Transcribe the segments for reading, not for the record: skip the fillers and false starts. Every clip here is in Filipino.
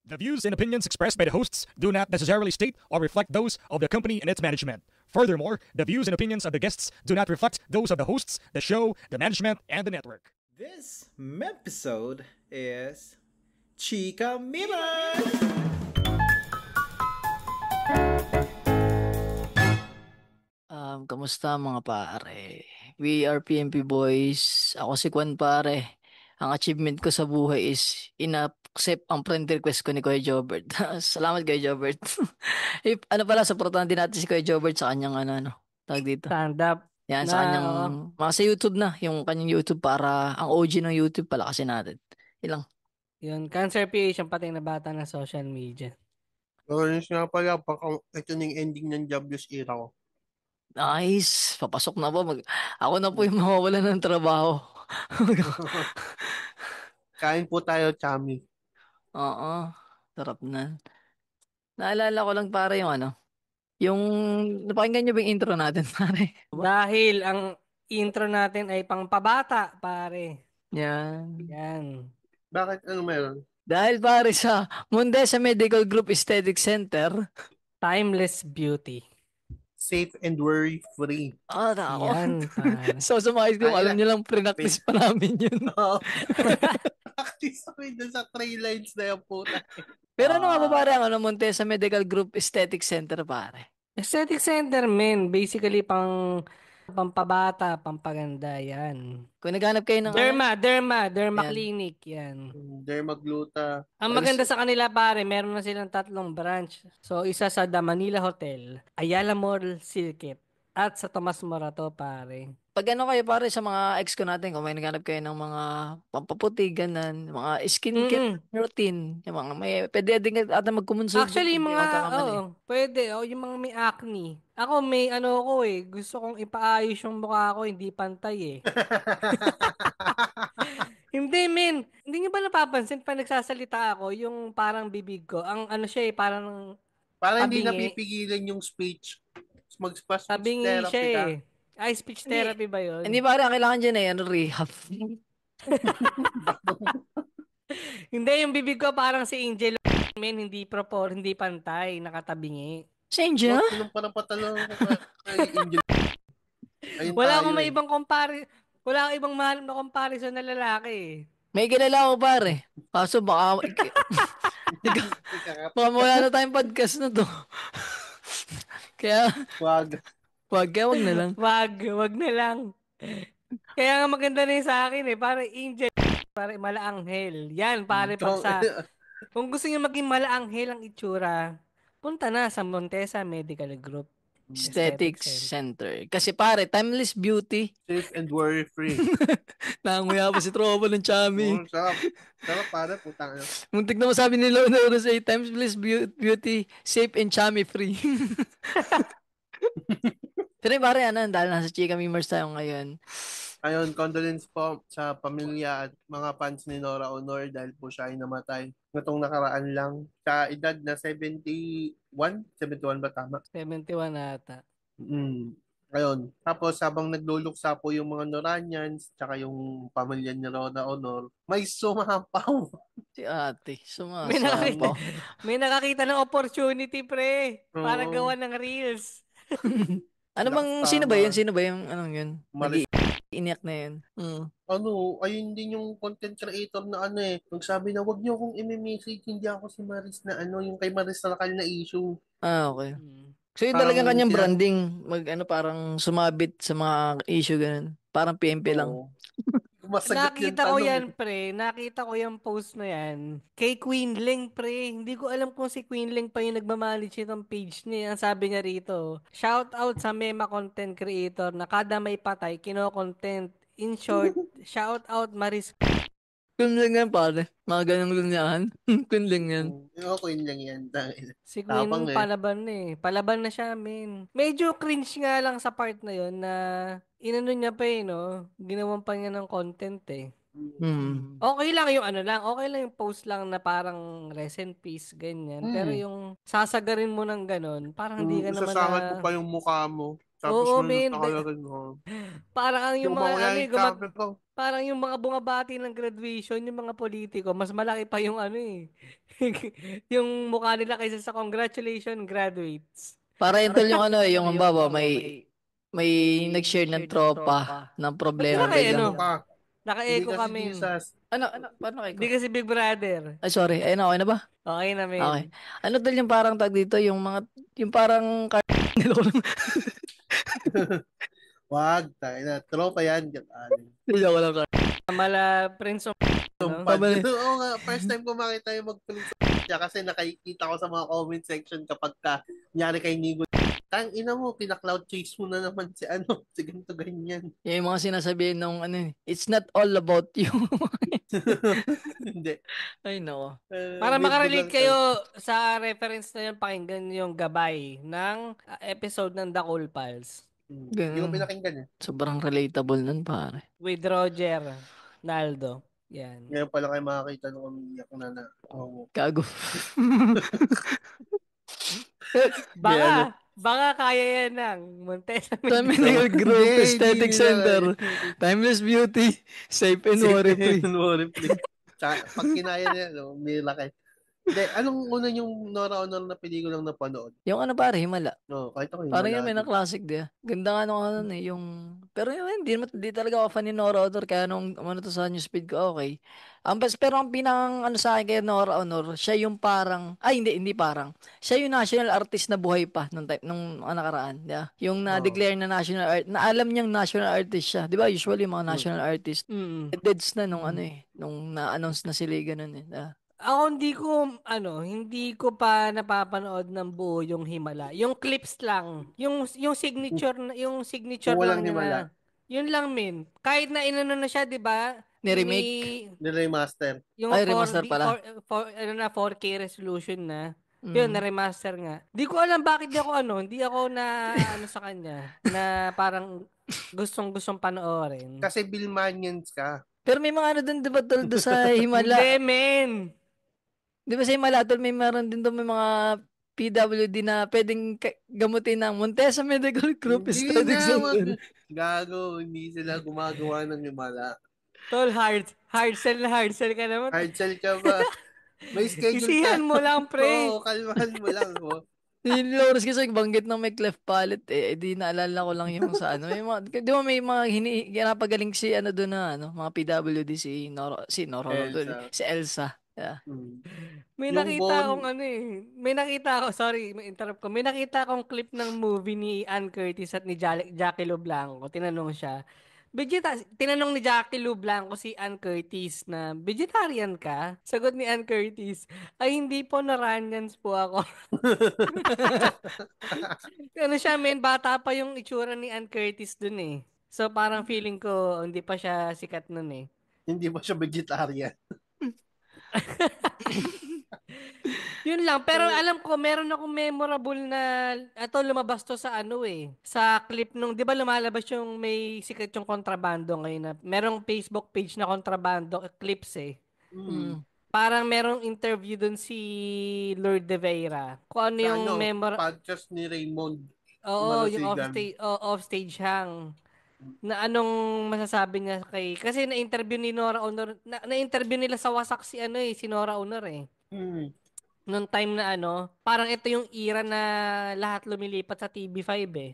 The views and opinions expressed by the hosts do not necessarily state or reflect those of the company and its management. Furthermore, the views and opinions of the guests do not reflect those of the hosts, the show, the management, and the network. This episode is Chika Mimos! Kamusta mga pare? We are PMP boys. Ako si Kwan pare. Ang achievement ko sa buhay is in-accept ang friend request ko ni Kuya Jobert. Salamat Kuya Jobert. Ano pala, supportan din natin si Kuya Jobert sa kanyang tawag dito. Stand up. Yan, Na, sa kanyang, oo. mga sa YouTube na, yung kanyang YouTube para ang OG ng YouTube pala kasi natin. Ilang. Yun, Cancer PH ang pating na bata ng social media. Yun nga pala, ito na yung ending ng Jobless era ko. Nice. Papasok na po. Ako na po yung mawawalan ng trabaho. Kain po tayo, Chami. Oo. Sarap na. Naalala ko lang pare yung napakinggan niyo ba yung intro natin pare? Dahil ang intro natin ay pang pabata, pare. Yan. Yan. Bakit? Ano meron? Dahil pare sa Mundesa Medical Group Aesthetic Center. Timeless beauty. Safe and worry-free. Ako. Yan, pare. So sa mga isko, alam niyo lang, pre-practice pa namin yun. Oo. Practice ako dun sa 3 lines na yung puta. Pero ano nga ba pare ang Mundesa Medical Group Aesthetic Center pare? Aesthetic center, men. Basically, pampabata, pampaganda. Yan. Kung naghanap kayo ng Derma Yan. clinic. Yan. Dermagluta. Ang maganda sa kanila, pare, meron na silang 3 branch. So, isa sa The Manila Hotel, Ayala Mall, Silkit, at sa Tomas Morato, pare. Pag kayo pare sa mga ex ko natin, kung may naghanap kayo ng mga pampaputi, ganun, mga skincare routine, yung mga pwede din ata magkumonsulta. Actually, pwede, yung mga may acne. Ako, may gusto kong ipaayos yung mukha ko, hindi pantay eh. Hindi, men. Hindi niyo ba napapansin pa nagsasalita ako, yung parang bibig ko, ang parang Parang hindi tabingi. napipigilan yung speech. Mag-speech Tabingi therapy siya ka. eh. Ay, speech therapy ba yun? Hindi pare, ang kailangan dyan rehab. Hindi, yung bibig ko parang si Angel, men, hindi pantay, nakatabingi. Si Angel? Anong parang patalong kay Angel? Wala akong may ibang wala akong ibang mahal na comparison na lalaki eh. May kilala ko pare. Kaso baka wala na tayong podcast na to. Kaya Wag na lang. Wag na lang. Kaya nga maganda na yung sa akin eh. Para Angel, para malaanghel. Yan, pare, kung gusto niyo maging malaanghel ang itsura, punta na sa Montesa Medical Group Aesthetic Center. Kasi pare, timeless beauty. Safe and worry-free. Nanguya pa si tropa ng Chami. Sarap. Sarap pare, putang ina. Muntik na masabi ni Lona sa timeless beauty, safe and Chami free. Pero pare, dahil nasa Chika Mimers tayo ngayon. Ayun, condolence po sa pamilya at mga fans ni Nora Honor dahil po siya ay namatay nitong nakaraan lang. Sa edad na 71? 71 ba tama? 71 ata. Ayun. Tapos habang nagluluksa po yung mga Noranians tsaka yung pamilya ni Nora Honor, may sumapaw. Si ate, sumasapaw. May nakakita ng opportunity, pre. Para gawa ng reels. Sino ba yung anong yun? Iniyak na yun. Ayun din yung content creator na nagsabi na wag niyo akong i-message, hindi ako si Maris na yung kay Maris Rakal na issue. Okay. So yun talaga kanyang branding, parang sumabit sa mga issue ganun. Parang PMP lang. Nakita ko yan, pre. Nakita ko yung post na yan. Kay Queen Ling, pre. Hindi ko alam kung si Queen Ling pa yung nagmamanage itong page niya. Ang sabi niya rito, shout out sa Mema content creator na kada may patay, kino-content. In short, shout out Maris. Queen Ling yan, pare. Mga ganang lunyahan. Queen Ling yan. Queen Ling yan. Si Queen Ling palaban na eh. Palaban na siya, men. Medyo cringe nga lang sa part na yon na inano niya pa ginawan pa niya ng content eh. Okay lang yung okay lang yung post lang na parang rest in peace, ganyan. Pero yung sasagarin mo ng ganon, parang hindi ka naman Sasangat mo pa yung mukha mo. Tapos Oo, nung men. nakalagay mo. Parang ang yung Yung mga, ba kaya ano eh, yung cover ko? parang yung mga bumabati ng graduation, yung mga politiko, mas malaki pa yung ano eh. yung mukha nila kaysa sa congratulations, graduates. Para yun tol yung ano, yung halimbawa, may nag-share ng tropa ng Ba't problema naka, biglang. ano, Echo ka. Hindi naka-echo kasi kami. Jesus. Paano kayo Hindi ko? kasi Big Brother. Ay, sorry. Ayun, okay na ba? Okay na, Okay. men. Ano tol yung parang tag dito, yung parang Wag, tayo na. Tropa yan. Hindi ako lang Mala Prince of no? Tumpad. Tama. Oo nga, first time ko makita yung mag-print siya kasi nakikita ko sa mga comment section kapag nyari kay Nigo. Tang ina mo, pina-cloud chase mo na naman si ano, si ganito ganyan. Yung mga sinasabihin nung ano, it's not all about you. Hindi. Ay, nako. Para Bildog makarelate lang kayo sa reference na yun, pakinggan yung gabay ng episode ng The Cool Pals Hindi ko pinakinggan eh. Sobrang relatable nun, pare. with Roger Naldo. Yan. Ngayon pala kayo makakita nung umiiyak na. Oo. Gago. Baka kaya yan ng Montesa Terminal Group Hindi, Aesthetic hindi nila Center. kaya. Timeless Beauty. Safe and worry-free. Worry-free. Tsaka, pag kinaya niya, no, may laki. Hindi, anong una yung Nora Honor na pelikulang napanood? Yung ano pare, Himala. No, kahit ako Parang yun, Himala. may na-classic di ah. Ganda nga nung ano pero yun, di talaga ako fan ni Nora Honor, kaya nung ano to sa newsfeed ko, okay. Pero ang pinang ano sa akin kay Nora Honor, siya yung parang, hindi parang, siya yung national artist na buhay pa nung nakaraan, di ba? Yung na-declare na national art, na alam niyang national artist siya. Di ba, usually mga national artist, deads na nung nung na-announce na sila ganun eh. Ako hindi ko pa napapanood ng buo yung Himala. Yung clips lang. Yung signature Walang lang Himala. niya. Yun lang min. Kahit na inano na siya, 'di ba? Ni-remake? Ni-remaster. Yung Ay, remaster pala. 4K resolution na. Yun, na-remaster nga. Di ko alam bakit hindi ako na sa kanya na parang gustong panoorin. Kasi Billmanians ka. Pero may mga ano dun, di ba, tol, doon sa Himala? Hindi, men! Di ba sa Himala, tol, may meron din doon may mga PWD na pwedeng gamutin ng Montesa Medical Group Hindi Aesthetic na, Center. gago, hindi sila gumagawa ng Himala. Tol, hard sell ka naman. Hard sell ka ba? May schedule ka. Isihan mo lang, pre. Oo, kalmahan mo lang. Yung Lawrence kasi banggit ng may cleft palate di naalala ko lang yung sa ano. May mga, di ba may mga ginapagaling si ano doon na mga PWD si Noro Elsa. si Elsa. Yeah. May Yung nakita Bon- akong may nakita ako, sorry, may interrupt ko. May nakita akong clip ng movie ni Ann Curtis at ni Jackie Lo Blanco. Tinanong siya, tinanong ni Jackie Lu Blanco si Ann Curtis na, vegetarian ka? Sagot ni Ann Curtis, ay hindi po, Naranians po ako. Ano siya, bata pa yung itsura ni Ann Curtis dun eh. So parang feeling ko, hindi pa siya sikat nun eh. Hindi ba siya vegetarian? Yun lang, pero alam ko, meron akong memorable na, lumabas to sa sa clip nung, di ba lumalabas yung may sikat yung kontrabando ngayon na, merong Facebook page na kontrabando clips eh. Parang merong interview dun si Lord De Vera. Kung ano yung podcast ni Raymond. Oo, yung off-stage hang. Na anong masasabi niya kasi na-interview ni Nora Honor, na-interview nila sa Wasak si Nora Honor eh. Noong time na parang ito yung era na lahat lumilipat sa TV5 eh.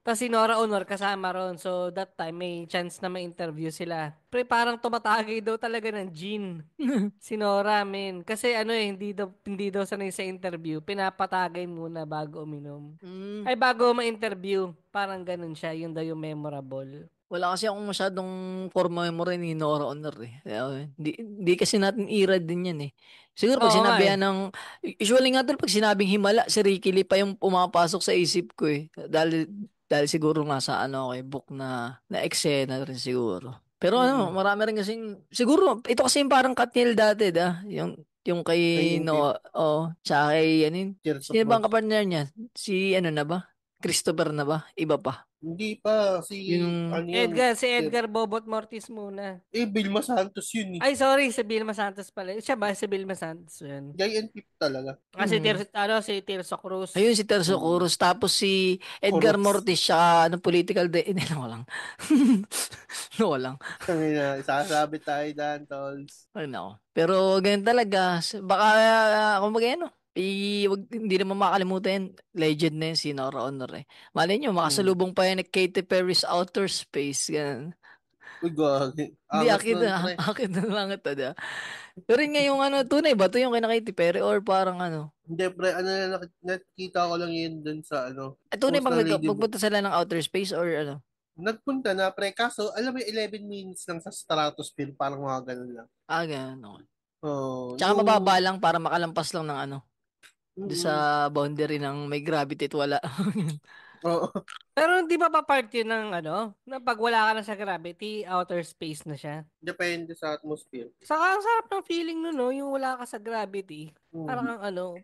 Tapos si Nora Honor kasama ron. So that time may chance na ma-interview sila. Pre, parang tumatagay daw talaga ng gin. Si Nora, men. Kasi hindi daw sanay sa interview. Pinapatagay muna bago uminom. Ay, bago ma-interview. Parang ganun siya. Yun daw yung memorable. Wala kasi akong masyadong core memory ni Nora Honor eh. Di kasi natin era din yan eh. Siguro pag sinabi usually nga pag sinabing Himala, si Ricky Lee pa yung pumapasok sa isip ko eh. Dahil siguro nasa book na eksena rin siguro. Pero marami rin kasing, siguro, ito kasi yung parang Katniel dati, yung kay tsaka kay, sino ba ang kapartner niya? Si na ba? Christopher na ba? Iba pa. Hindi pa. Yung Ano yun? Si Edgar Bobot Mortis muna. Vilma Santos yun eh. Ay, sorry, si Vilma Santos pala. Siya ba? Si Vilma Santos yun. Giant Peep talaga. Si Tirso Cruz. ayun si Terzo Cruz. Tapos si Edgar Cruz. Mortis siya, political hindi lang walang. Walang. Isasabi tayo dyan, tolls. Ay, nako. Pero ganyan talaga. Baka, kumbaga ano, hindi naman makakalimutan, legend na yun si Nora Honor eh. Malay nyo, makasalubong pa yan ni Katy Perry's Outer Space. Ganun. Uy, gagi. Hindi, Angas akin nun, na, pre. akin na lang ito. Diba? Pero yun nga yung ano, tunay ba? Ito yung kina Katy Perry or parang ano? Hindi, pre. Nakita ko lang yun dun sa Tunay post bang ng Lady Book. magpunta sila ng outer space or ano? Nagpunta na, pre. Kaso, alam mo, 11 minutes lang sa stratosphere. Parang mga ganun lang. Ganun. Okay. Tsaka Yung, mababa lang para makalampas lang ng ano. Doon sa mm, boundary ng may gravity at wala. oo. Pero hindi ba pa part yun ng na pag wala ka na sa gravity, outer space na siya? Depende sa atmosphere. Saka ang sarap ng feeling nun, no? Yung wala ka sa gravity. Mm. Parang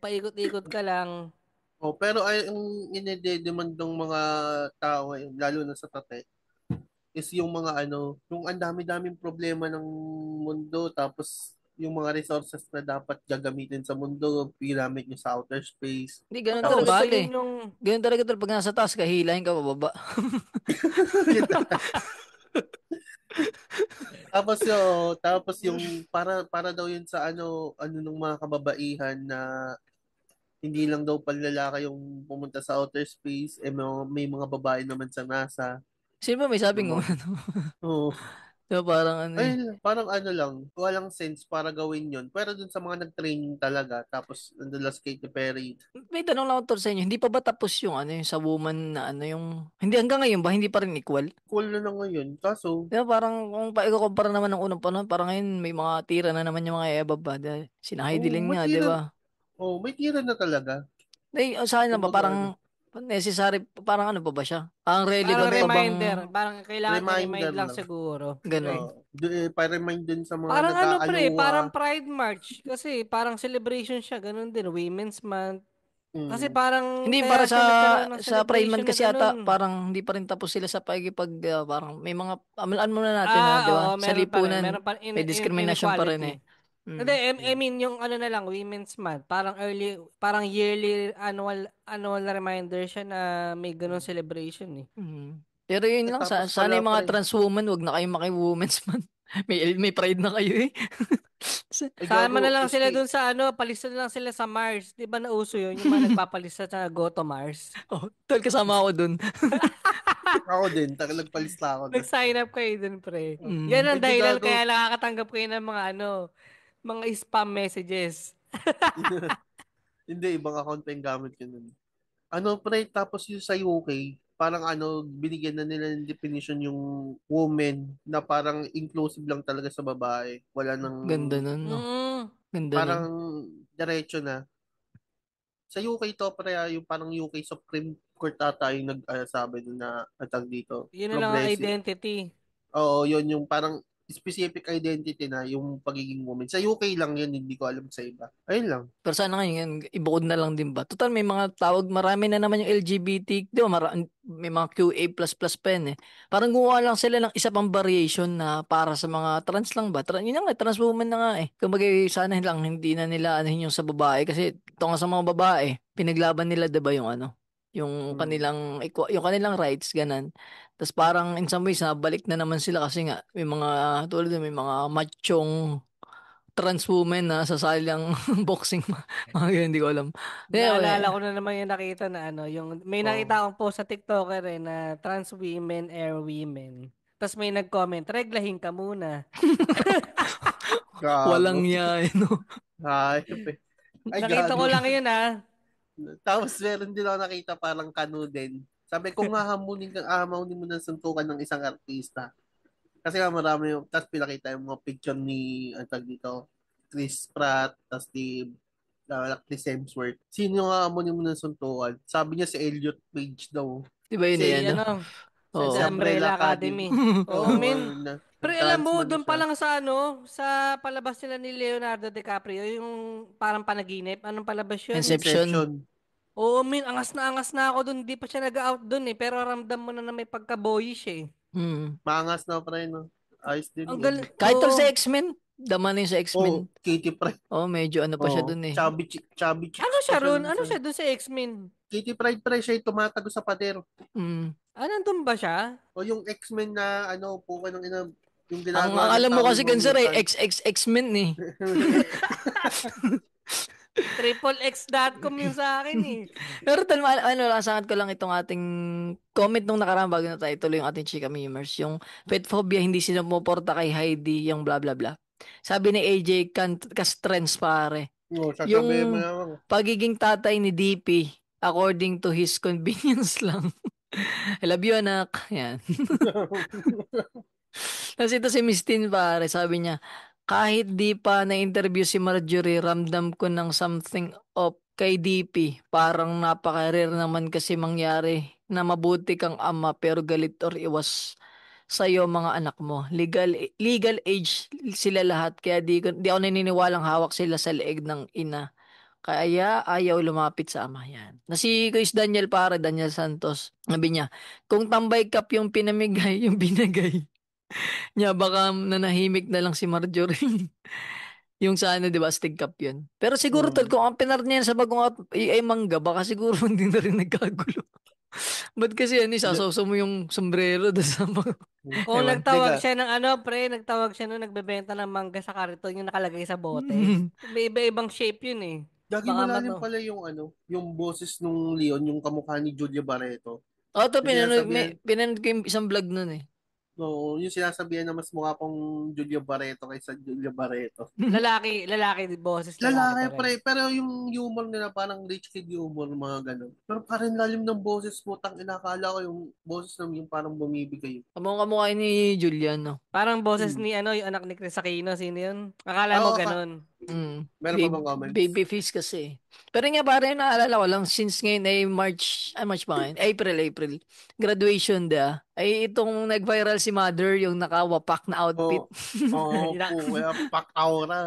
paikot-ikot ka lang. Pero ay ang inededemandong mga tao ngayon, lalo na sa tate, is yung mga yung ang dami-daming problema ng mundo, tapos yung mga resources na dapat gagamitin sa mundo, ginamit nyo sa outer space. Hindi, ganun Oo, talaga so tol eh. yun yung... Ganun talaga tol. Pag nasa taas ka, hilahin ka pababa. Tapos yung para daw yun sa ng mga kababaihan na hindi lang daw panlalaki yung pumunta sa outer space, may mga babae naman sa NASA. Sino ba may sabing Yung kung mga- ano? Oo. Diba, parang ano eh. Ay, parang lang, walang sense para gawin yun. Pero dun sa mga nag-training talaga, tapos nandun lang si Katy Perry. May tanong lang ako tol sa inyo. Hindi pa ba tapos yung yung sa woman na yung... Hindi hanggang ngayon ba? Hindi pa rin equal? Cool na ngayon. Kaso, Diba parang kung ikukumpara naman ng unang panahon, parang ngayon may mga tira na naman yung mga ebab ba? Sina Heidi Ling may nga, tira, diba? may tira na talaga. Sa akin lang ba, Kumbaga, parang necessary, parang ano pa ba siya? Parang Parang relevant pa bang reminder. Parang kailangan Reminder i-remind lang lang. siguro. ganun? Pa-remind dun sa mga Parang parang nag-aaluwa. Pride March. Kasi parang celebration siya. Ganun din. Women's Month. Kasi Mm. parang Hindi, kaya para siya nagkaroon ng sa Pride celebration Month na kasi ganun. ata, parang hindi pa rin tapos sila sa parang may mga, amalaan muna natin di ba? Oo, Sa meron pa rin. lipunan, Meron pa may discrimination pa rin eh. inequality. Hindi, I mean, yung na lang, Women's Month, parang yearly annual reminder siya na may ganun celebration eh. Pero yun lang, Tapos sana pala yung mga pre, trans woman, wag na kayong maki-women's month. May pride na kayo eh. ay Sama na gago, lang sila dun sa palista na lang sila sa Mars. Di ba nauso yun? Yung mga nagpapalista sa Go to Mars. Oh, tol, kasama ako dun. ako din, nagpalista ako doon. Nag-sign up kayo dun, pre. Yan ang Hindi dahilan gago. kaya nakakatanggap kayo ng mga spam messages. Hindi, ibang account pa yung gamit ko nun. Pre, tapos yung sa UK, parang binigyan na nila ng definition yung woman na parang inclusive lang talaga sa babae. Wala nang, Ganda nun, no? Mm. Ganda nun. parang diretso na. Sa UK to, yung parang UK Supreme Court ata yung nagsabi nun na atag dito. Yun na lang ang identity. Oo, yun yung parang specific identity na yung pagiging woman. Sa UK lang yun, hindi ko alam sa iba. Ayun lang. Pero sana ngayon, ibukod na lang din ba? Total, may mga tawag, marami na naman yung LGBT, di ba? May mga QA++ pa yan eh. Parang gumawa lang sila ng isa pang variation na para sa mga trans lang ba? Yun na nga, trans woman na nga eh. Kumbaga, sana lang hindi na nila yung sa babae. Kasi ito nga sa mga babae, pinaglaban nila diba yung yung kanilang rights, ganan. Tapos parang in some ways, nabalik na naman sila kasi nga, tulad may mga machong trans woman na sasali lang boxing, mga ganyan, hindi ko alam. Naalala ko na naman yung nakita na may Oh. nakita akong post sa TikToker na trans women, air women. Tapos may nag-comment, reglahin ka muna. Gago. Walang niya, no? Hayop eh. Ay, Nakita gago. ko lang yun Tapos meron din ako nakita parang kanu din. Sabi ko hahamunin mo ng suntukan ng isang artista. Kasi nga marami yung, tapos pinakita yung mga picture ni, dito, Chris Pratt, tapos Chris Hemsworth. Sino nga hahamunin mo ng suntukan? Sabi niya si Elliot Page daw. Di ba yun Si yan, no? Oo. Sa Umbrella Academy. Oo, men. na- Pero alam mo, transman doon siya. pa lang sa palabas nila ni Leonardo DiCaprio, yung parang panaginip. Anong palabas yun? Inception. Inception. Oo, angas na ako dun. Hindi pa siya nag-out dun eh. Pero ramdam mo na may pagka-boyish eh. Mm. Maangas na pre, no? Ayos din Ang yun. galing. Kahit tol sa Oo. X-Men, dama na yung sa Oh, X-Men. Kitty Pryde. Oh, medyo ano pa siya Oh, dun eh. chubby Ano chicks pa siya siya ron? dun Ano sa... siya dun sa X-Men? Kitty Pryde pre, siya yung tumatago sa pader. Mm. Ah, nandun ba siya? O yung X-Men na ano, puka ng ina, yung Ang ginagawa ng alam mo tao kasi yung mga ganun sir mutant. X-Men eh. XXX.com yung sa akin eh. Pero tal, lasahan ko lang itong ating comment nung nakaraan bago na tayo tuloy yung ating chika memers. Yung pet phobia, hindi sila pumuporta kay Heidi, yung bla bla bla. Sabi ni AJ Castrens pare, No, sasabihin mo yung naman. pagiging tatay ni DP, according to his convenience lang. I love you anak. Yan. Tapos ito si Miss Tin pare, sabi niya, kahit di pa na-interview si Marjorie, ramdam ko ng something up kay DP. Parang napaka-rare naman kasi mangyari na mabuti kang ama pero galit or iwas sa'yo mga anak mo. Legal age sila lahat kaya di ako naniniwalang hawak sila sa leeg ng ina. Kaya ayaw lumapit sa ama yan. Na si Chris Daniel para Daniel Santos. Sabi niya, kung tambay cup yung pinamigay, yung binigay niya, baka nanahimik na lang si Marjorie. Yung sa ano, di ba, Stig Cup yun. Pero siguro tol, Hmm. kung ang pinar niya sa bagong ay mangga, baka siguro hindi na rin nagkagulo. Ba't kasi ano, Hindi, sasawsaw mo yung sombrero doon sa mga... Kung Ewan. nagtawag siya ng ano, pre, nagtawag siya nung nagbebenta ng mangga sa kariton yung nakalagay sa bote. May iba-ibang shape yun eh. Gagi Baka malalim mato. pala yung ano, yung boses nung Leon, yung kamukha ni Julia Barreto. O, to, Yung sinasabihan, pinanood ko yung isang vlog nun eh. no, yung sinasabihan na mas mukha pong Julia Barreto kaysa Julia Barreto. Lalaki, boses lalaki Lalaki pa pre, rin. pero yung humor nila parang rich kid humor, mga ganun. Pero parang lalim ng boses mo, tang inakala ko yung boses ng yung parang bumibigay. Kamukha ni Julian, no? Parang boses Hmm. ni ano, yung anak ni Chris Aquino, sino yun? Akala mo Oo, ganun. meron pa bang comments? Baby face kasi. Pero nga pare, naalala ko lang, since ngayon ay March ba ngayon? April. Graduation da. Ay itong nag-viral si Mother, yung nakawapak na outfit. Oo, oo Ina- po, kaya pak aura.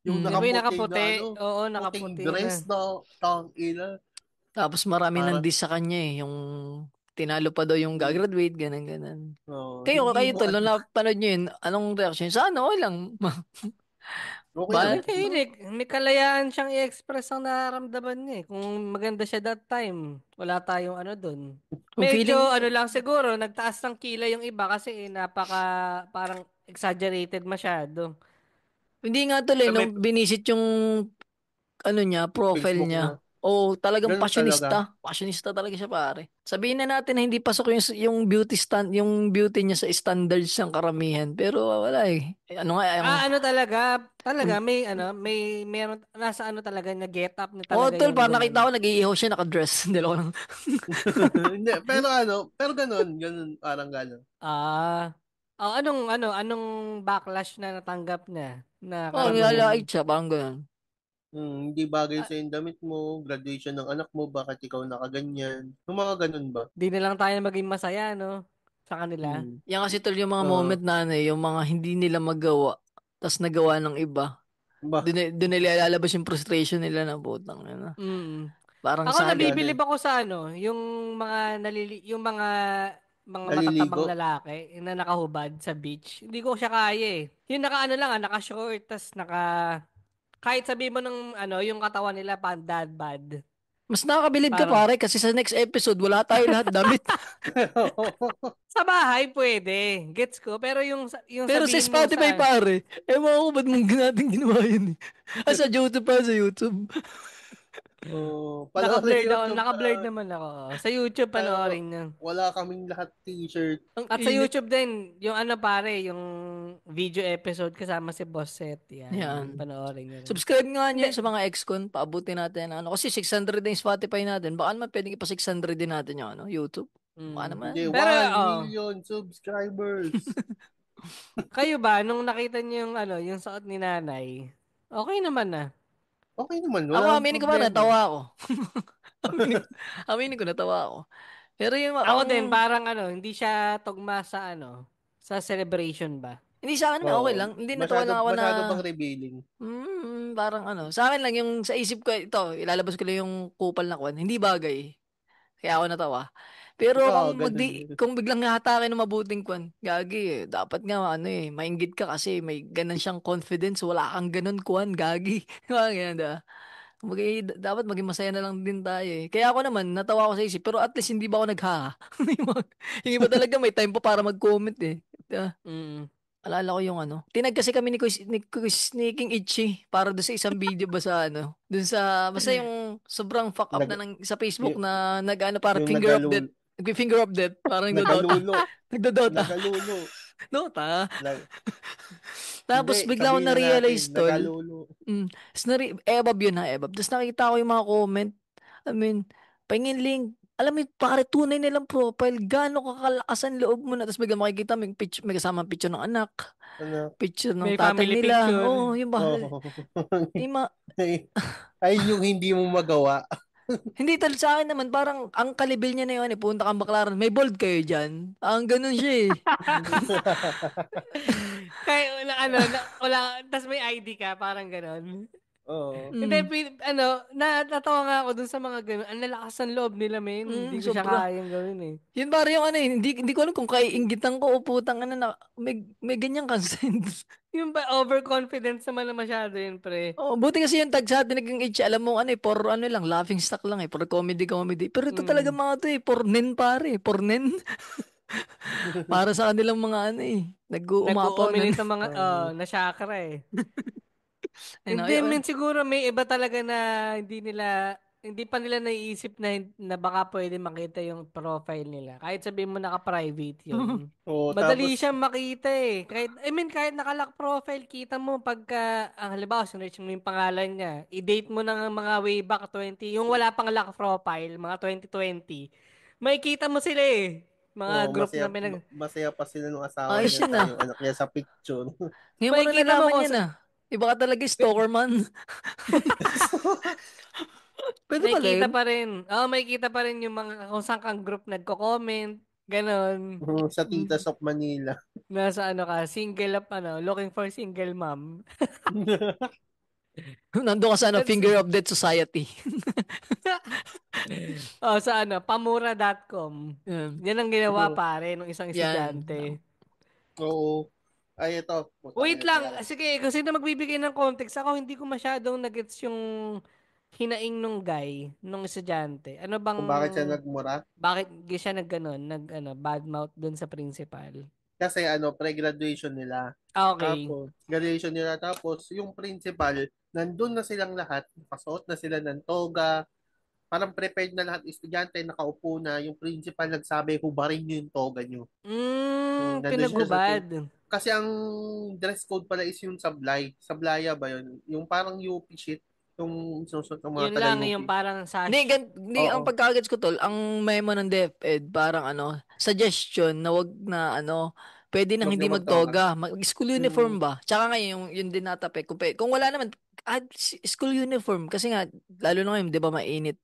Yung Di ba yung nakaputing na nakaputi? ano, Oo, puting nakaputi na. dress na tang ina. Tapos marami nang Para, diss sa kanya eh, yung tinalo pa daw yung gagraduate, ganun. Kayo hindi mo, tol, nung napanood nyo yun, anong reaction? Sana okay lang. okay lang. Ba? Okay, may kalayaan siyang i-express ang nararamdaman niya eh. Kung maganda siya that time, wala tayong ano dun. Kung Medyo feeling, ano lang siguro, nagtaas ng kilay yung iba kasi napaka parang exaggerated masyado. hindi nga tol eh, Sa may nung binisit yung ano niya, profile Facebook niya. niya. O talagang Ganun talaga. passionista. Passionista talaga siya pare. Sabihin na natin na hindi pasok yung beauty niya sa standards ng karamihan. Pero wala eh. Ano nga, Ano talaga meron nasa ano talaga na get up na oh talaga tol, yung parang nakita woman. ko nag-iihaw siya, naka-dress. Hindi ako lang. Hindi, pero ano, pero ganun, parang ganun. Ah, anong backlash na natanggap niya na Oh, karamihan? nilalait siya, parang ganun. Hindi bagay sa yung damit mo, graduation ng anak mo, bakit ikaw nakaganyan? Yung mga ganun ba? Di na lang tayo maging masaya, no? Sa kanila. Hmm. Yan kasi tol yung mga Ah, moment na ano eh, yung mga hindi nila magawa, tas nagawa ng iba. ba? Doon nila ilalabas yung frustration nila na putang. Ano. Mm. Parang Ako sali. Yan eh. nabibilib ako sa ano, yung mga matatabang Naliligo? lalaki na nakahubad sa beach. Hindi ko siya kaya eh. Yung naka ano lang, naka-short, tas kahit sabi mo ng ano, yung katawan nila pan dad bod. Mas nakakabilib ka Parang pare kasi sa next episode wala tayo lahat damit. sa bahay pwede, gets ko. Pero yung Pero sa sabihin mo Spotify sa pare, ewan ko ba't mong natin ginawa yun eh. Ah, sa YouTube pa, sa YouTube. Panoorin YouTube naka-blurred naman ako. Sa YouTube pero panoorin niyo. wala kaming lahat t-shirt. Ang At sa init. YouTube din, yung ano pare, yung video episode kasama si Boss Set. Yan, Yan. panoorin niyo rin. Subscribe nga nyo Hindi. yun sa mga ex-con. Paabutin natin. Ano, kasi 600 din yung Spotify natin. Baka naman pwedeng ipa 600 din natin yung ano, YouTube. Baka Mm. Hindi, naman. Pero, 1 million subscribers. kayo ba, nung nakita niyo yung ano, yung suot ni nanay, okay naman na. Okay naman, Ako, wala akong aminin ko ba, problema. natawa ako. aminin, aminin ko, natawa ako. Pero yung, Ako din, parang ano, hindi siya tugma sa ano, sa celebration ba? hindi sa akin naman, okay lang. Oo. Hindi, natawa Masyado, lang ako na, masyado bang revealing? parang sa akin lang yung sa isip ko ito, ilalabas ko lang yung kupal na kwan. Hindi bagay. Kaya ako natawa. Pero Oo, ganun. kung biglang hahatakin ng mabuting kwan, gagi, dapat nga mainggit ka kasi may ganun siyang confidence, wala kang ganun kwan, gagi. Mga ganyan, diba? Dapat maging masaya na lang din tayo eh. Kaya ako naman, natawa ako sa isip, pero at least hindi ba ako naghaha? Yung iba talaga may time pa para mag-comment eh. Diba? Mm. Alala ko yung tinag kasi kami ni Kuis ni King Itchy para doon sa isang video ba sa doon sa basta yung sobrang fuck up Nag, na sa Facebook yung, na para yung finger of death. Finger of death, parang nagdodota. nagalulo. Nagdodota. Nagalulo. Dota. Nag, Tapos hindi, bigla ko sabihin na natin, na-realize tol. nagalulo. Tapos ebab yun ha, ebab. Tapos nakita ko yung mga comment. I mean, pahingin link. Alam mo, pare, tunay nilang profile. Gaano kakalakasan loob mo na. Tapos bigla makikita may kasama picture ng anak. Ano? Picture ng May tatay family nila. picture. Oo, yun ba? Oh. Ima, Ay, yung hindi mo magawa. hindi tal sa akin naman, parang ang kalibil niya na yun, punta kang Baclaran, may bold kayo dyan. Ang ganun siya eh. Kaya wala, tas may ID ka, parang ganon. Oo. Hindi, Mm, natawa nga ako dun sa mga ganon. Ang lalakas ng loob nila, men. Hindi ko siya sobra. kayang gawin eh. Yun pare yung hindi ko alam kung kaiinggitan ko o putang na may ganyang consent. Yung ba, overconfidence naman na masyado yun, pre. Oh, buti kasi yung tag sa atin naging itchy, alam mo for lang, laughing stock lang for comedy. Pero ito talaga Mm. mga to for nen pare, for nen. Para sa kanilang mga nag-uumapaw na. Nag-uumilita mga, na-chakra eh. Hindi, Ayun, men, siguro may iba talaga na hindi pa nila naiisip na baka pwede makita yung profile nila. Kahit sabihin mo naka-private yun. Oo, Madali tapos, siyang makita eh. Kahit naka-lock profile, kita mo pagka, halimbawa, sinearch mo yung pangalan niya, i-date mo ng mga way back 20, yung wala pang lock profile, mga 2020, makikita mo sila eh. Mga group masaya, na pinag... masaya pa sila nung asawa ayos niya yun sa ah. yung anak niya sa picture. Ngayon mo na Makikita mo nalaman kung yan ah. Iba ka talaga stalker man. Pwede pala makikita yun. pa rin. Makikita pa rin yung mga kung saan kang group nagko-comment. Ganon. Sa Titas of Manila. Nasa single up, looking for single mom. Nandun ka sa That's, Finger of Death Society. sa pamura.com. Yan. Yan ang ginawa pare nung isang Yan. estudyante. Oo. Ay, ito. Putang Wait ina, lang, teka lang. sige, kung sino magbibigay ng context, ako hindi ko masyadong nagets yung hinaing nung guy, nung estudyante. Ano bang, Kung bakit siya nagmura? bakit siya badmouth dun sa principal? Kasi pre-graduation nila. Okay. Tapos, graduation nila. Tapos, yung principal, nandun na silang lahat. Pasuot na sila ng toga. Parang prepared na lahat. Estudyante, nakaupo na. Yung principal nagsabi, hubarin nyo yung toga nyo. Nandun siya sa Pinaghubad. Kasi ang dress code pala is yung sablay. Sablaya ba yun? Yung parang UP sheet. Yung susunod ng mga Yun lang, taga-UP. yung parang sash. Hindi, ang Oo. pagkagets ko tol, ang memo ng DepEd, parang suggestion na wag na pwede nang Huwag hindi na magtoga. magtoga. School Mm. uniform ba? Tsaka ngayon, yung din natapik. Kung wala naman, school uniform. Kasi nga, lalo na ngayon, di ba mainit.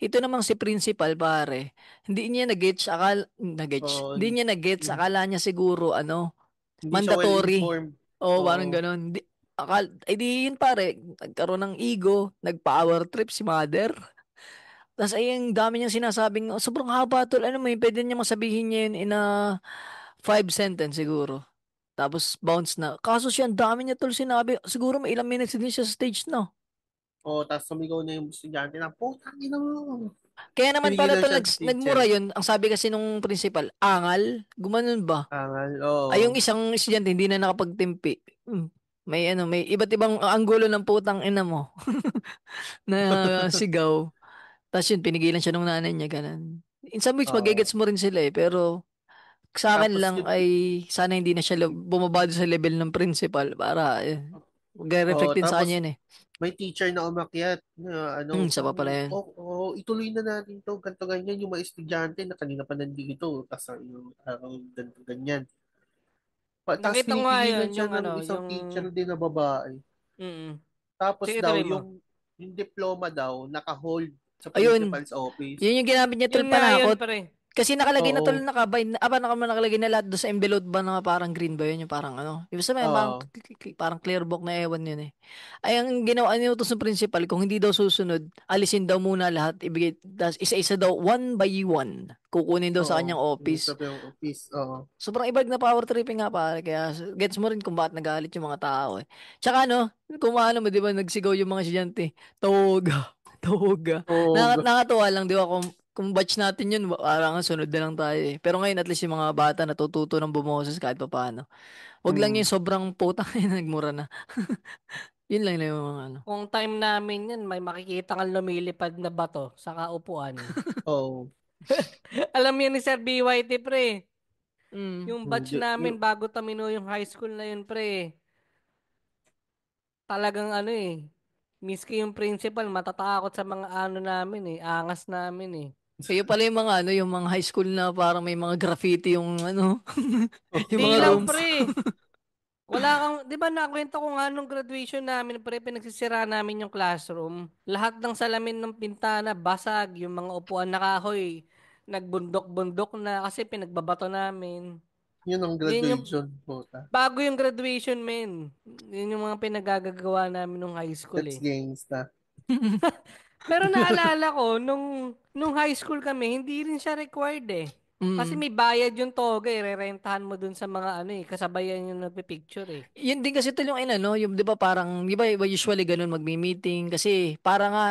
Ito namang si principal, pare. Hindi niya Oo. Hindi niya nag-gets. Akala niya siguro, Hindi siya mandatory. well-informed. Oo, parang Oo. ganun. Di yun pare, nagkaroon ng ego, nag-power trip si mother. Tapos ay ang dami niyang sinasabing, sobrang haba tol, ano mo yun, pwede niya masabihin niya yun in a 5 sentence siguro. Tapos bounce na. Kaso siya, ang dami niya tol sinabi. Siguro may ilang minutes din siya sa stage no. Oo, tapos sumigaw na yung estudyante na, putang ina mo. Kaya naman pala Pinigilan tol, siya ng teacher. nagmura yun. Ang sabi kasi nung principal, angal, gumanon ba? Angal, Ay, yung oo. isang estudyante hindi na nakapagtimpi. May iba't ibang anggulo ng putang ina mo na sigaw. Tapos yun, pinigilan siya ng nanay niya, ganun. In some weeks, Oo. magigets mo rin sila eh. Pero sa akin Tapos lang yun, ay sana hindi na siya bumaba doon sa level ng principal para oo, mag-reflect din sa tapos kanya yun eh. may teacher na umakyat na Isa pa pala yun. ituloy na natin to, ganto ganyan yung mga estudyante na kanina pa nandito, tapos yung ganto ganyan. Tapos Nakita ko nga yun, pinipigilan siya ng isang teacher din na babae. mm Tapos Sige, daw, tuloy mo. yung diploma daw, naka-hold sa Ayun, principal's office. yun yung ginamit niya tol Yun nga yun, panakot. pre. Kasi nakalagay na tol Oo. nakabind, nakalagay na lahat doon sa envelope ba na parang green ba yun, yung parang ano. Yung sa may parang, Oo. parang clear book na ewan yun eh. Ay, ang ginawa niyo to sa principal, kung hindi daw susunod, alisin daw muna lahat, ibigay, tas isa-isa daw, one by one, kukunin daw sa Oo. kanyang Yung office. sa yung office. Oo. Sobrang ibag na power tripping nga pare, kaya gets mo rin kung bakit nagalit yung mga tao eh. Tsaka ano, kung maano mo, di ba, nagsigaw yung mga estudyante, toga, toga. Oo. Nakatuwa lang, di ba, kung batch natin yun, parang sunod na lang tayo eh. Pero ngayon, at least yung mga bata natututo ng bumoses kahit pa paano. Wag lang yung Mm. sobrang putang nagmura na. Yun lang yung mga ano. Kung time namin yan, may makikita kang lumilipad na bato sa kaupuan. Oo. Alam yan ni Sir BYT, pre. Mm. Yung batch namin, bago tamino yung high school na yun, pre. Talagang ano eh. Miski yung principal, matatakot sa mga ano namin eh. Angas namin eh. Kayo pala yung mga ano, yung mga high school na parang may mga graffiti yung ano, yung Di mga lang, rooms. pre. Wala kang, di ba nakwento ko nga nung graduation namin, pre, pinagsisira namin yung classroom. Lahat ng salamin ng pintana, basag, yung mga upuan na kahoy, nagbundok-bundok na kasi pinagbabato namin. Yun ang Yun yung, graduation. Puta. bago yung graduation, men. Yun yung mga pinagagagawa namin nung high school That's eh. gangsta. Pero naalala ko, nung high school kami, hindi rin siya required eh. Kasi Mm. may bayad yung toga eh, rerentahan mo dun sa mga ano eh, kasabayan yung nagpipicture eh. Yun din kasi tol yung ano, yung 'di ba parang 'di ba iba usually ganun magmi-meeting kasi para nga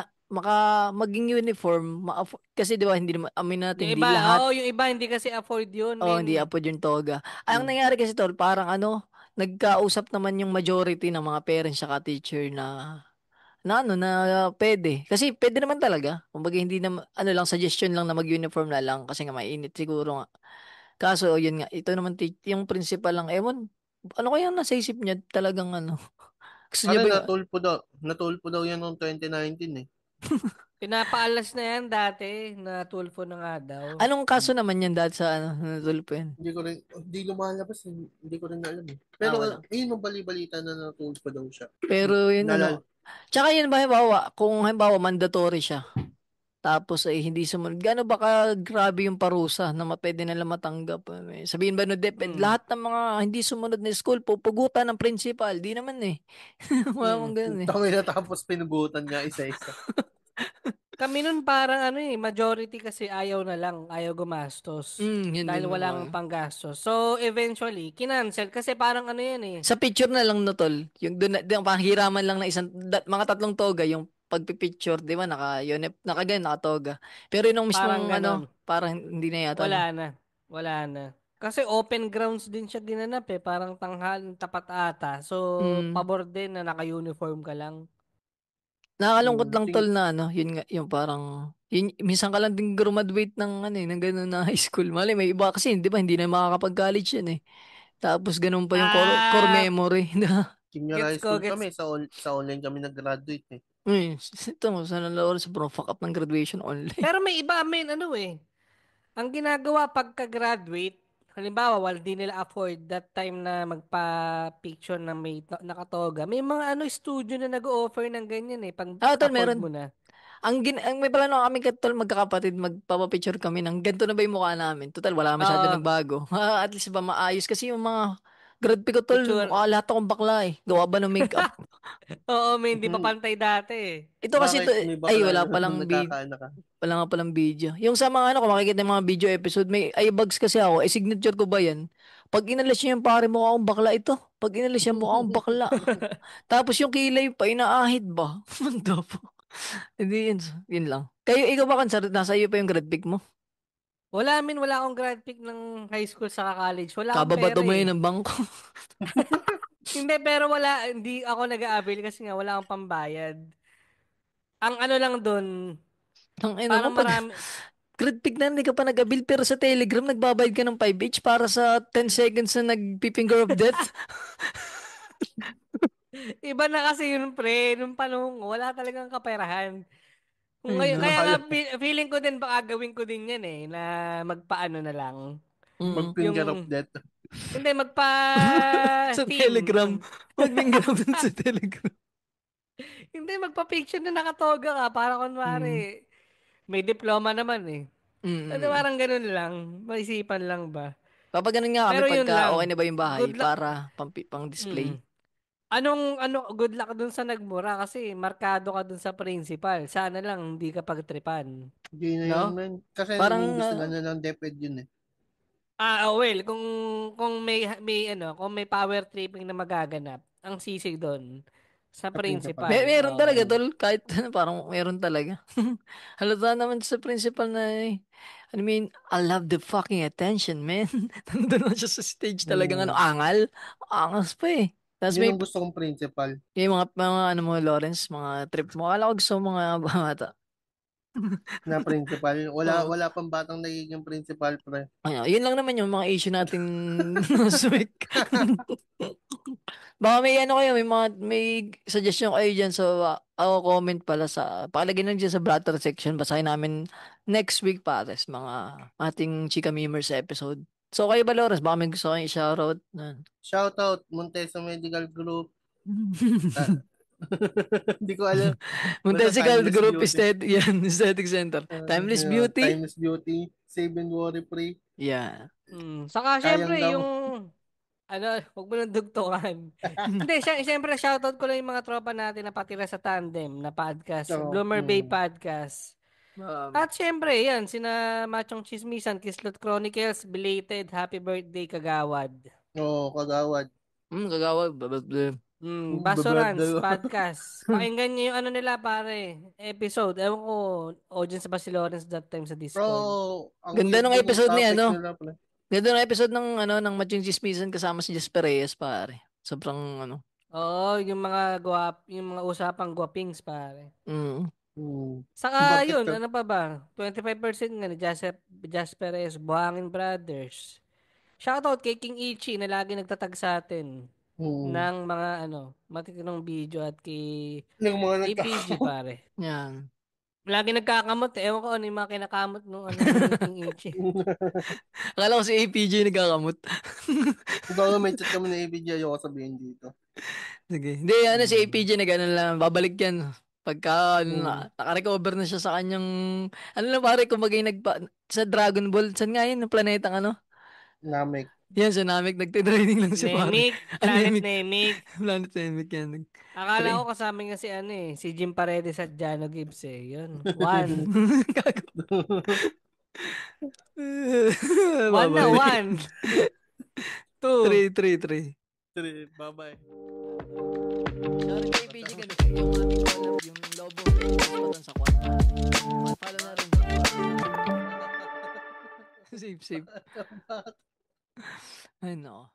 maging uniform, kasi 'di ba hindi naman amin Yung natin hindi iba, lahat oo, yung iba hindi kasi afford yun, hindi men. apod yung toga. Ay, ang Mm. nangyari kasi tol, parang ano, nagkausap naman yung majority ng mga parents saka teacher na ano na pwede. Kasi pwede naman talaga. Kumbaga hindi na ano lang suggestion lang na mag-uniform na lang kasi nga mainit siguro nga. Kaso yun nga, ito naman yung principal lang ewan. Ano kaya nasa isip niya talagang ano? Gusto niya Pare, ba natulpo daw. Natulpo daw yan noong 2019 eh. Pinapaalas na yan dati, na Tulfo na nga daw. anong kaso naman yan dahil sa ano, natulpo yan? Hindi ko rin, hindi lumalabas. Hindi ko rin alam eh. Pero Wala. ayun ang bali-balita na natulpo daw siya. Pero yun Nalal. ano, tsaka yun ba halimbawa, kung halimbawa mandatory siya, tapos ay hindi sumunod, gaano ba ka grabe yung parusa na pwede nila matanggap? Sabihin ba no, Hmm. lahat ng mga hindi sumunod na school, pupugutan ng principal, di naman eh. Wala Hmm. mong ganun eh. Tangay na tapos pinugutan nga isa-isa. Kami nun parang ano eh, majority kasi ayaw na lang, ayaw gumastos. Yun din Dahil yung walang panggastos. So, eventually, kinancel kasi parang ano yan eh. sa picture na lang no tol, yung doon yung panghiraman lang na isang mga tatlong toga yung pagpipicture, di ba? Nakatoga. Pero yung Parang mismong ganon. ano, parang hindi na yata no. Wala na. Wala na. Kasi open grounds din siya ginanap eh. Parang tanghal, tapat ata. So, Mm. pabor din na naka-uniform ka lang. Nakakalungkot lang Ting tol na ano, yun nga, yung parang minsan ka lang din graduate ng ano eh, ng ganun na high school. Mali, may iba kasi, di ba, hindi na makakapag-college yan eh. Tapos ganun pa yung core Ah, memory. Senior gets high ko, school gets. kami, sa online kami nag-graduate eh. Ito, sana lang sa fuck up ng graduation online. Pero may iba, men, ano eh. Ang ginagawa pagka-graduate, halimbawa, wala di nila afford that time na magpa-picture na may nakatoga. May mga ano studio na nag-offer ng ganyan eh, pag Tol, afford mo meron. na. Ang may plano kami tol magkakapatid magpapapicture kami ng ganito na ba yung mukha namin. Total wala masyado Oo, nagbago. At least ba maayos kasi yung mga grad pico tol picture. mukha lahat akong bakla eh. Gawa ba ng makeup? Oo, may hindi pa pantay dati eh. Ito kasi to Bakit may ay bakla wala na nung palang nagkakaanak ka? wala nga palang video. Yung sa mga ano kung makikita yung mga video episode may eyebags kasi ako. Signature ko ba yan? Pag inalis niya yung pare mukha akong bakla ito. Pag inalis niya mukha akong bakla. Tapos yung kilay pa inaahit ba? Manda po. Hindi yun lang. Ikaw ba kan nasa iyo pa yung grad pick mo? Wala akong grad pick ng high school sa college. Wala akong Kababato pera mo yun eh. ng bangko. Hindi, pero hindi ako nag-a-avail kasi nga wala akong pambayad. Ang ano lang dun, Ang ina mo, parang marami, grade pick na hindi ka pa nag-abil pero sa Telegram nagbabayad ka ng 5 each para sa 10 seconds na nagpipinger of death. iba na kasi yun, pre. Nung panahon ko, wala talagang kaperahan. Kung Ay, ngayon, no. kaya nga, Mahal feeling ko din baka gawin ko din yan eh, na magpaano na lang. Mm. mag-finger of Yung, death. hindi, Sa magpa-team. Telegram. Magpinger of death sa Telegram. Hindi, magpa-picture na nakatoga ka para Mm. kunwari, may diploma naman eh. Ano, Mm. parang ganun lang. Maisipan lang ba? Papaganon nga kami Pero yun pagka okay lang. na ba yung bahay Good luck. para pang display. Mm. Good luck dun sa nagmura kasi markado ka dun sa principal. Sana lang hindi ka pagtripan. Hindi na yun, No? man. Kasi Parang iniimbestigahan na ng DepEd yun eh. Well, kung may power tripping na magaganap, ang sisig doon sa Sa principal. principal. meron talaga Oo. tol, kahit parang meron talaga. Halata naman sa principal na I mean, I love the fucking attention, man. Nandun lang siya sa stage talagang angal. Angas pa eh. Tapos Yun may ang gusto kong principal yung mga ano mo, Lawrence, mga trip mo. Akala ko gusto mo mga bata. na principal. Wala Oo. wala pang batang nagiging principal, pre. Yun lang naman yung mga issue natin last week. Baka may suggestion kayo dyan sa comment pala pakalagay lang dyan sa blatter section. Basahin namin next week pares mga ating Chika Memers episode. So kayo ba, Lawrence? Baka may gusto kayong i-shoutout? Shoutout Montesa Medical Group. Hindi ko alam. Basta Montesical Timeless Group Beauty. Aesthetic Center. Timeless Beauty. Timeless Beauty. Save and Worry Free. Yeah. Saka Sayang syempre daw. huwag mo nang dugtungan. Hindi, syempre shoutout ko lang yung mga tropa natin na patira sa Tandem na podcast, So, Bloomer Bay Podcast. Um, At syempre, yan, sina Machong Chismisan, Kislot Chronicles, belated happy birthday Kagawad. Kagawad. Kagawa. Basorans Podcast. Pakinggan niyo yung ano nila pare, episode. Ewan ko, audience ba si Lawrence that time sa Bro, Discord? ang Ganda ng weird episode ni topic ano. nila, pre. Ganda ng episode ng Matching Chismisan kasama si Jasper Reyes, pare. Sobrang Oo, yung mga usapang guwapings pare. Saka Bakit yun, ka? ano pa ba? 25% nga ni Jasper Reyes, Buhangin Brothers. Shoutout kay King Ichi na lagi nagtatag sa atin ng mga matitinong video at kay Yung mga APG pare. yan. Lagi nagkakamot eh. Ewan ko ano yung mga kinakamot nung ni King Ichi. Akala ko si APJ nagkakamot. Ikaw may chat kami na ABG, ayoko sabihin dito. Sige. Hindi, si APJ na gano'n lang. Babalik yan. Pagka naka-recover na siya sa kanyang lang pare, kumagay sa Dragon Ball. Saan nga yun? Yung planetang Namek. Yan, sa Namek. Nagtitraining lang si pare. Namek. Planet Namek. Planet Namek yan. Akala ko kasama nga si Jim Paredes at Jano Gibbs eh. Yun. One. One na, one. Two. Three. Bye-bye. Sorry kay APJ ganun. Yung ating collab, yung Lobo, yung sa kwan. Follow na rin. Safe. Ay, no.